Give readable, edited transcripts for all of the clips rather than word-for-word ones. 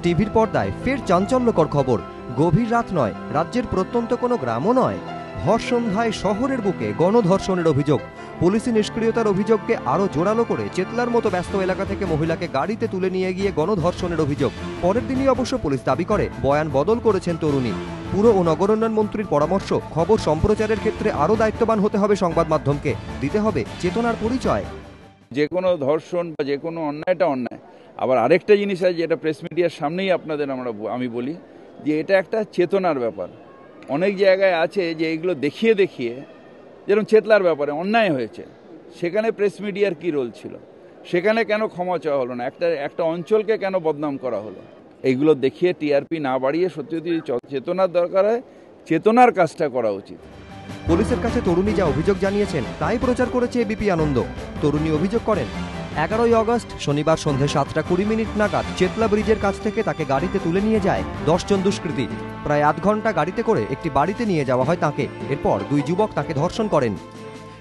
টিভির পর্দায় ফের চাঞ্চল্যকর খবর। গভীর রাত নয়, রাজ্যের প্রত্যন্ত কোনো গ্রামও নয়, ভর সন্ধ্যায় শহরের বুকে গণধর্ষণের অভিযোগ। পুলিশি নিষ্ক্রিয়তার অভিযোগকে আরও জোরালো করে চেতলার মতো ব্যস্ত এলাকা থেকে মহিলাকে গাড়িতে তুলে নিয়ে গিয়ে গণধর্ষণের অভিযোগ। পরের দিনই অবশ্য পুলিশ দাবি করে বয়ান বদল করেছেন তরুণী। পুর ও নগরোন্নয়ন মন্ত্রীর পরামর্শ, খবর সম্প্রচারের ক্ষেত্রে আরও দায়িত্ববান হতে হবে সংবাদ মাধ্যমকে, দিতে হবে চেতনার পরিচয়। যে কোনো ধর্ষণ বা যে কোনো অন্যায়টা অন্যায়। আবার আরেকটা জিনিস আছে যেটা প্রেস মিডিয়ার সামনেই আপনাদের আমি বলি যে এটা একটা চেতনার ব্যাপার। অনেক জায়গায় আছে যে এইগুলো দেখিয়ে দেখিয়ে, যেরকম চেতলার ব্যাপারে অন্যায় হয়েছে, সেখানে প্রেস মিডিয়ার কী রোল ছিল, সেখানে কেন ক্ষমা চাওয়া হলো না, একটা অঞ্চলকে কেন বদনাম করা হলো। এইগুলো দেখিয়ে টিআরপি না বাড়িয়ে সত্যি যদি চেতনার দরকার হয়, চেতনার কাজটা করা উচিত। পুলিশের কাছে তরুণী যা অভিযোগ জানিয়েছেন তাই প্রচার করেছে এবিপি আনন্দ। তরুণী অভিযোগ করেন, 11ই অগস্ট শনিবার সন্ধে 7:20 নাগাদ চেতলা ব্রিজের কাছ থেকে তাকে গাড়িতে তুলে নিয়ে যায় 10 জন দুষ্কৃতী। প্রায় আধ ঘন্টা গাড়িতে করে একটি বাড়িতে নিয়ে যাওয়া হয় তাকে। এরপর দুই যুবক তাকে ধর্ষণ করেন।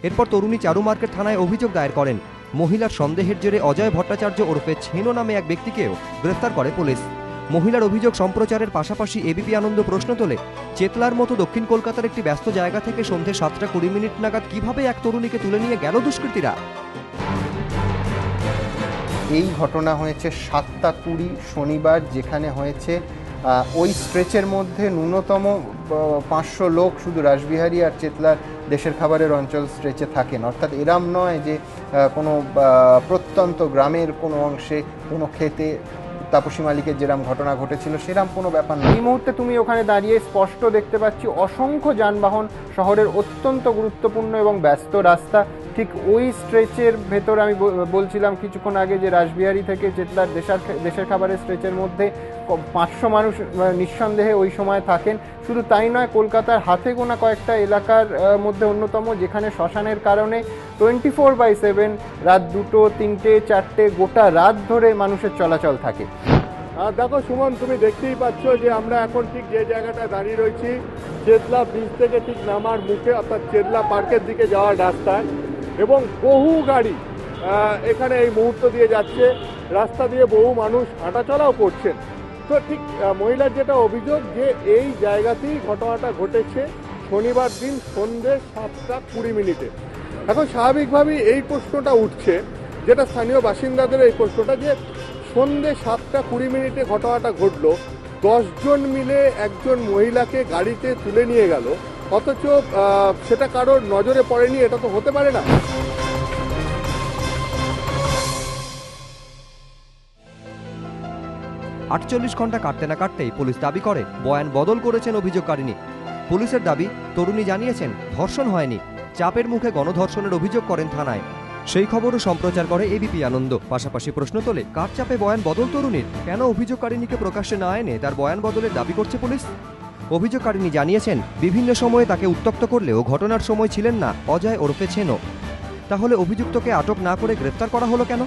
এরপর তরুণী চারু মার্কেট থানায় অভিযোগ দায়ের করেন। মহিলার সন্দেহের জেরে অজয় ভট্টাচার্য ওরফে ছেনো নামে এক ব্যক্তিকেও গ্রেফতার করে পুলিশ। মহিলার অভিযোগ সম্প্রচারের পাশাপাশি এবিপি আনন্দ প্রশ্ন তোলে, চেতলার মতো দক্ষিণ কলকাতার একটি ব্যস্ত জায়গা থেকে সন্ধে 7:20 নাগাদ কিভাবে এক তরুণীকে তুলে নিয়ে গেল দুষ্কৃতীরা? এই ঘটনা হয়েছে 7:20 শনিবার, যেখানে হয়েছে ওই স্ট্রেচের মধ্যে ন্যূনতম 500 লোক শুধু রাসবিহারী আর চেতলার দেশের খাবারের অঞ্চল স্ট্রেচে থাকেন। অর্থাৎ এরম নয় যে কোনো প্রত্যন্ত গ্রামের কোনো অংশে কোনো ক্ষেতে তাপসী মালিকের যেরকম ঘটনা ঘটেছিল সেরকম কোনো ব্যাপার নয়। এই মুহূর্তে তুমি ওখানে দাঁড়িয়ে স্পষ্ট দেখতে পাচ্ছি অসংখ্য যানবাহন, শহরের অত্যন্ত গুরুত্বপূর্ণ এবং ব্যস্ত রাস্তা। ঠিক ওই স্ট্রেচের ভেতর আমি বলছিলাম কিছুক্ষণ আগে যে রাসবিহারী থেকে চেতলার দেশের খাবারের স্ট্রেচের মধ্যে 500 মানুষ নিঃসন্দেহে ওই সময় থাকেন। শুধু তাই নয়, কলকাতার হাতে গোনা কয়েকটা এলাকার মধ্যে অন্যতম যেখানে শ্মশানের কারণে 24/7 রাত 2, 3, 4 গোটা রাত ধরে মানুষের চলাচল থাকে। দেখো সুমন, তুমি দেখতেই পাচ্ছ যে আমরা এখন ঠিক যে জায়গাটা দাঁড়িয়ে রয়েছি, চেতলা ব্রিজ থেকে ঠিক নামার মুখে, অর্থাৎ চেতলা পার্কের দিকে যাওয়ার রাস্তায়, এবং বহু গাড়ি এখানে এই মুহূর্ত দিয়ে যাচ্ছে। রাস্তা দিয়ে বহু মানুষ হাঁটাচলাও করছেন। তো ঠিক মহিলার যেটা অভিযোগ যে এই জায়গাতেই ঘটনাটা ঘটেছে শনিবার দিন সন্ধ্যে 7:20। এখন স্বাভাবিকভাবেই এই প্রশ্নটা উঠছে, যেটা স্থানীয় বাসিন্দাদের এই প্রশ্নটা, যে সন্ধ্যে 7:20 ঘটনাটা ঘটলো, 10 জন মিলে একজন মহিলাকে গাড়িতে তুলে নিয়ে গেল, অথচ সেটা কারোর নজরে পড়েনি। এটা তো হতে পারে না। আটচল্লিশ ঘন্টা কাটতে না কাটতেই পুলিশ দাবি করে বয়ান বদল করেছেন অভিযোগকারিনী। পুলিশের দাবি, তরুণী জানিয়েছেন ধর্ষণ হয়নি, চাপের মুখে গণধর্ষণের অভিযোগ করেন থানায়। সেই খবরও সম্প্রচার করে এবিপি আনন্দ। পাশাপাশি প্রশ্ন তোলে, কার চাপে বয়ান বদল তরুণীর? কেন অভিযোগকারিনীকে প্রকাশ্যে না এনে তার বয়ান বদলের দাবি করছে পুলিশ? অভিযোগকারিনী জানিয়েছেন, বিভিন্ন সময়ে তাকে উত্ত্যক্ত করলেও ঘটনার সময় ছিলেন না অজয় ওরফে ছেনো। তাহলে অভিযুক্তকে আটক না করে গ্রেফতার করা হলো কেন?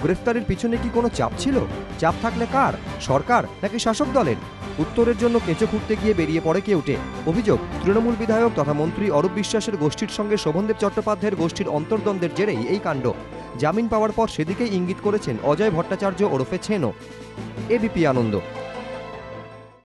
গ্রেফতারের পিছনে কি কোনো চাপ ছিল? চাপ থাকলে কার? সরকার নাকি শাসক দলের? উত্তরের জন্য কেঁচো খুঁড়তে গিয়ে বেরিয়ে পড়ে কেউটে। অভিযোগ, তৃণমূল বিধায়ক তথা মন্ত্রী অরূপ বিশ্বাসের গোষ্ঠীর সঙ্গে শোভনদেব চট্টোপাধ্যায়ের গোষ্ঠীর অন্তর্দ্বন্দ্বের জেরেই এই কাণ্ড। জামিন পাওয়ার পর সেদিকেই ইঙ্গিত করেছেন অজয় ভট্টাচার্য ওরফে ছেনো। এবিপি আনন্দ।